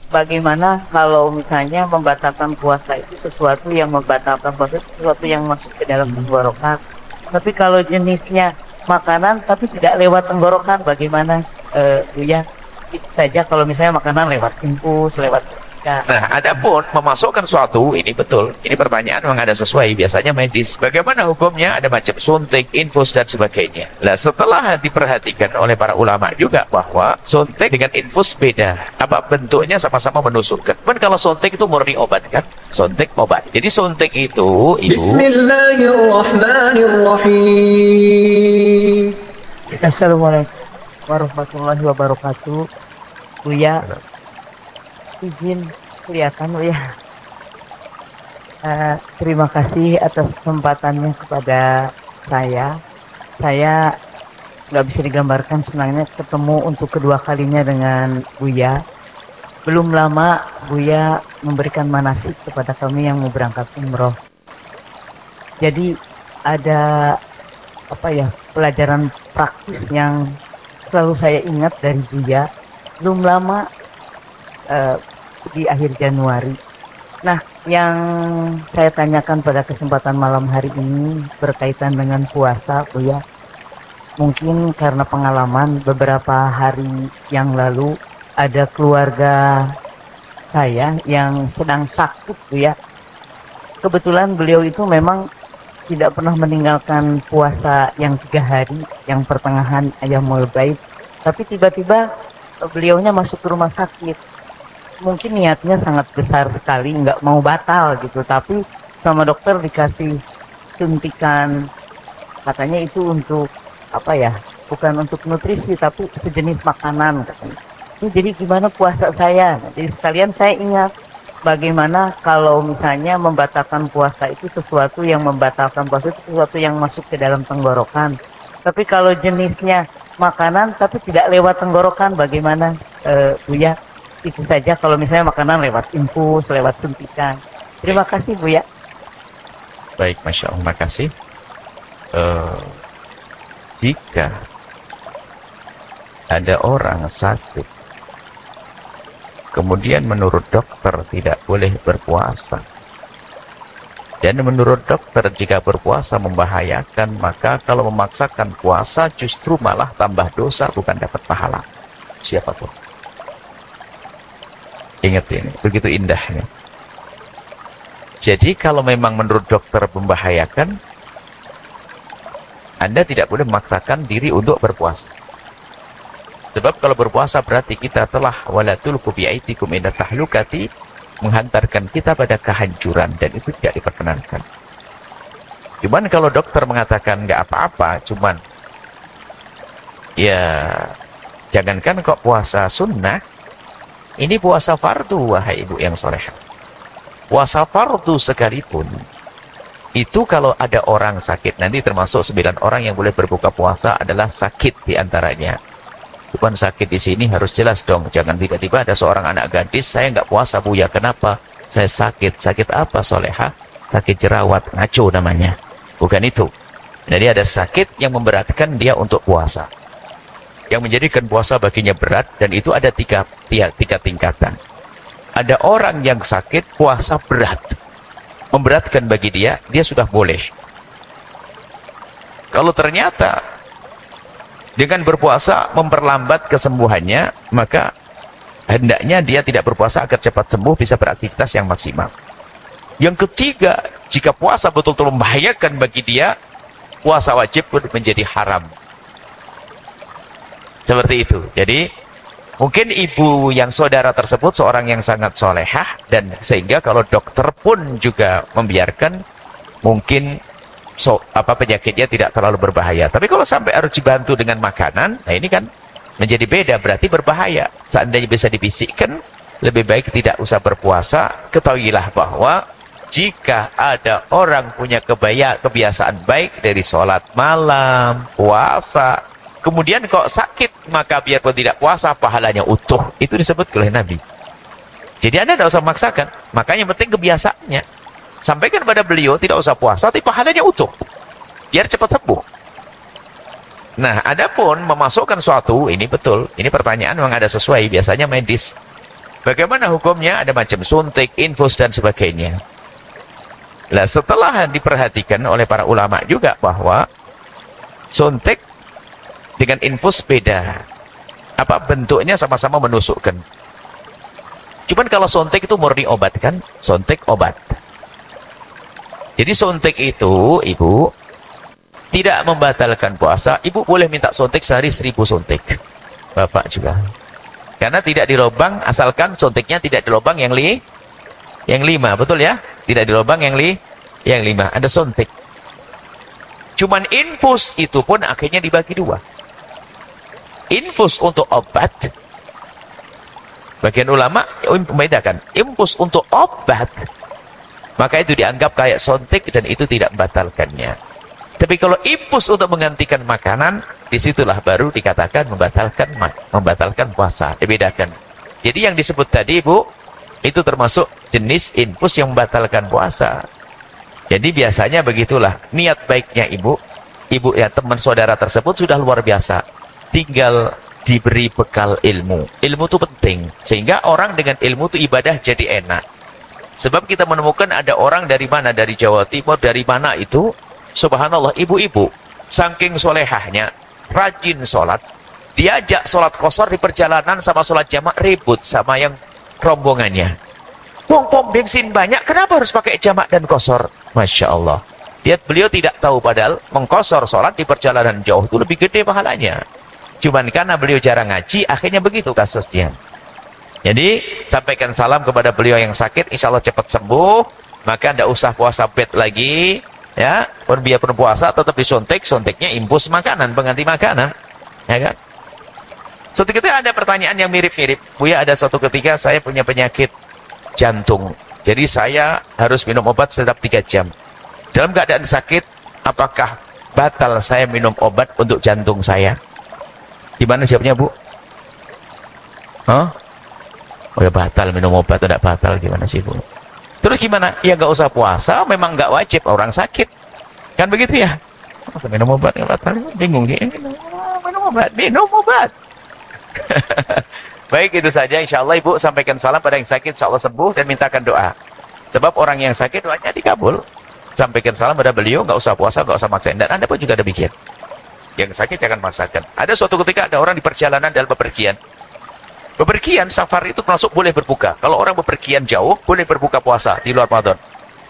bagaimana kalau misalnya membatalkan puasa itu sesuatu yang membatalkan puasa itu sesuatu yang masuk ke dalam tenggorokan. Tapi kalau jenisnya makanan tapi tidak lewat tenggorokan, bagaimana Buya? Itu saja kalau misalnya makanan lewat infus, lewat ketika. Nah, adapun memasukkan suatu, ini betul. Ini pertanyaan memang ada sesuai, biasanya medis. Bagaimana hukumnya? Ada macam suntik, infus, dan sebagainya. Nah, setelah diperhatikan oleh para ulama juga bahwa suntik dengan infus beda. Apa bentuknya sama-sama menusukkan. Kan kalau suntik itu murni obat kan? Suntik obat. Jadi suntik itu, Ibu. Bismillahirrahmanirrahim. Assalamualaikum warahmatullahi wabarakatuh. Buya, izin kelihatan ya. Terima kasih atas kesempatannya kepada saya. Saya nggak bisa digambarkan senangnya ketemu untuk kedua kalinya dengan Buya. Belum lama Buya memberikan manasik kepada kami yang mau berangkat umroh. Jadi ada pelajaran praktis yang selalu saya ingat dari Buya. Belum lama di akhir Januari. Nah, yang saya tanyakan pada kesempatan malam hari ini berkaitan dengan puasa, Buya. Mungkin karena pengalaman beberapa hari yang lalu ada keluarga saya yang sedang sakit, Buya. Kebetulan beliau itu memang tidak pernah meninggalkan puasa yang 3 hari, yang pertengahan Ayyamul Bait. Tapi tiba-tiba beliaunya masuk ke rumah sakit. Mungkin niatnya sangat besar sekali, nggak mau batal gitu, tapi sama dokter dikasih suntikan, katanya itu untuk bukan untuk nutrisi tapi sejenis makanan katanya. Ini jadi gimana puasa saya? Jadi sekalian saya ingat bagaimana kalau misalnya membatalkan puasa itu sesuatu yang membatalkan puasa itu sesuatu yang masuk ke dalam tenggorokan. Tapi kalau jenisnya makanan tapi tidak lewat tenggorokan, bagaimana Buya? Itu saja kalau misalnya makanan lewat infus, lewat suntikan. Terima kasih Buya. Baik, Masya Allah, makasih. Jika ada orang sakit, kemudian menurut dokter tidak boleh berpuasa, dan menurut dokter jika berpuasa membahayakan, maka kalau memaksakan puasa justru malah tambah dosa, bukan dapat pahala. Siapapun. Ingat ini, begitu indahnya. Jadi kalau memang menurut dokter membahayakan, Anda tidak boleh memaksakan diri untuk berpuasa. Sebab kalau berpuasa berarti kita telah wala tulqu bi'aidikum ila tahlukati, menghantarkan kita pada kehancuran, dan itu tidak diperkenankan. Cuman kalau dokter mengatakan nggak apa-apa, cuman ya jangankan kok puasa sunnah, ini puasa fardu, wahai ibu yang solehah. Puasa fardu sekalipun, itu kalau ada orang sakit, nanti termasuk 9 orang yang boleh berbuka puasa adalah sakit diantaranya. Bukan sakit di sini harus jelas dong, jangan tiba-tiba ada seorang anak gadis, saya nggak puasa Buya, kenapa? Saya sakit. Sakit apa solehah? Sakit jerawat, ngaco namanya. Bukan itu. Jadi ada sakit yang memberatkan dia untuk puasa, yang menjadikan puasa baginya berat, dan itu ada tiga tingkatan. Ada orang yang sakit puasa berat, memberatkan bagi dia, dia sudah boleh. Kalau ternyata dengan berpuasa memperlambat kesembuhannya, maka hendaknya dia tidak berpuasa agar cepat sembuh, bisa beraktivitas yang maksimal. Yang ketiga, jika puasa betul-betul membahayakan bagi dia, puasa wajib pun menjadi haram. Seperti itu. Jadi mungkin ibu yang saudara tersebut seorang yang sangat solehah, dan sehingga kalau dokter pun juga membiarkan, mungkin penyakitnya tidak terlalu berbahaya. Tapi kalau sampai harus dibantu dengan makanan, nah ini kan menjadi beda, berarti berbahaya. Seandainya bisa dibisikkan, lebih baik tidak usah berpuasa. Ketahuilah bahwa jika ada orang punya kebiasaan baik dari sholat malam, puasa, kemudian kok sakit, maka biarpun tidak puasa, pahalanya utuh. Itu disebut oleh Nabi. Jadi Anda tidak usah memaksakan. Makanya yang penting kebiasaannya. Sampaikan pada beliau, tidak usah puasa, tapi pahalanya utuh. Biar cepat sembuh. Nah, adapun memasukkan suatu, ini betul. Ini pertanyaan memang ada sesuai, biasanya medis. Bagaimana hukumnya? Ada macam suntik, infus, dan sebagainya. Nah, setelah diperhatikan oleh para ulama juga bahwa suntik dengan infus beda. Apa bentuknya sama-sama menusukkan. Cuman kalau suntik itu murni obat kan? Suntik obat. Jadi suntik itu, Ibu, tidak membatalkan puasa. Ibu boleh minta suntik sehari 1000 suntik. Bapak juga. Karena tidak dilobang, asalkan suntiknya tidak dilobang yang 5, betul ya? Tidak dilobang yang 5, ada suntik. Cuman infus itu pun akhirnya dibagi 2. Infus untuk obat, bagian ulama membedakan. Infus untuk obat, maka itu dianggap kayak suntik dan itu tidak membatalkannya. Tapi kalau infus untuk menggantikan makanan, disitulah baru dikatakan membatalkan puasa. Dibedakan. Jadi yang disebut tadi, Ibu, itu termasuk jenis infus yang membatalkan puasa. Jadi biasanya begitulah. Niat baiknya Ibu ya teman saudara tersebut sudah luar biasa. Tinggal diberi bekal ilmu. Ilmu itu penting. Sehingga orang dengan ilmu itu ibadah jadi enak. Sebab kita menemukan ada orang dari mana? Dari Jawa Timur, dari mana itu? Subhanallah, ibu-ibu, saking solehahnya, rajin sholat, diajak sholat qashar di perjalanan sama sholat jamak, ribut sama yang rombongannya. Pom bensin banyak, kenapa harus pakai jamak dan qashar? Masya Allah. Beliau tidak tahu padahal mengqashar sholat di perjalanan jauh itu lebih gede pahalanya. Cuman karena beliau jarang ngaji, akhirnya begitu kasusnya. Jadi, sampaikan salam kepada beliau yang sakit, insya Allah cepat sembuh, maka tidak usah puasa bed lagi, ya, biarpun puasa tetap disuntik, suntiknya impus makanan, pengganti makanan, ya kan? Suatu ketika ada pertanyaan yang mirip-mirip, Buya, ada suatu ketika saya punya penyakit jantung, jadi saya harus minum obat setiap 3 jam. Dalam keadaan sakit, apakah batal saya minum obat untuk jantung saya? Gimana siapnya, Bu? Hah? Oh ya, batal minum obat, tidak batal, gimana sih, Bu? Terus gimana? Ya nggak usah puasa, memang nggak wajib, orang sakit. Kan begitu ya? Minum obat, nggak batal, bingung dia. Minum obat. Baik, itu saja. Insya Allah Ibu sampaikan salam pada yang sakit, insya Allah sembuh dan mintakan doa. Sebab orang yang sakit doanya dikabul. Sampaikan salam pada beliau, nggak usah puasa, nggak usah maksain. Dan Anda pun juga demikian. Yang sakit jangan maksakan. Ada suatu ketika ada orang di perjalanan dalam bepergian. Bepergian, safar itu termasuk boleh berbuka. Kalau orang bepergian jauh, boleh berbuka puasa di luar Ramadan.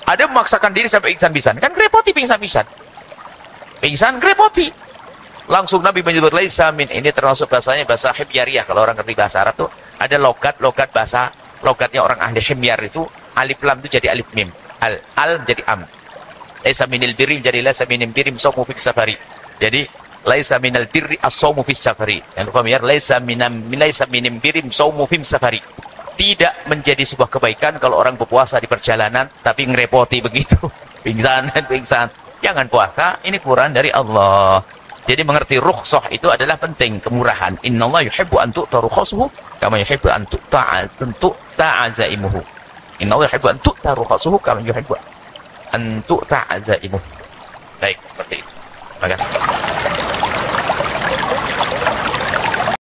Ada memaksakan diri sampai pingsan-pingsan. Kan ngerepoti pingsan-pingsan. Pingsan ngerepoti. Langsung Nabi menyebut laisa min. Ini termasuk bahasanya bahasa himyariyah. Kalau orang ngerti bahasa Arab tuh ada logat bahasa, logatnya orang ahli himyar itu alif lam itu jadi alif mim. Al menjadi am. Laisa minil birri jadi laisa minim birim saumu fil safari. Jadi laisa minal birri as-saumu fis safari. Yang paham, laisa minim birim saumu fim safari. Tidak menjadi sebuah kebaikan kalau orang berpuasa di perjalanan tapi ngerepoti begitu. Pingsan. Jangan puasa, ini Quran dari Allah. Jadi mengerti rukhsah itu adalah penting, kemurahan. Innallaha yuhibbu an tu'ta rukhsatuhu kama yuhibbu an tu'ta'azaimuhu. Innallaha yuhibbu an tu'ta rukhsatuhu kama yuhibbu an tu'ta'azaimuhu. Baik, seperti itu. Terima kasih.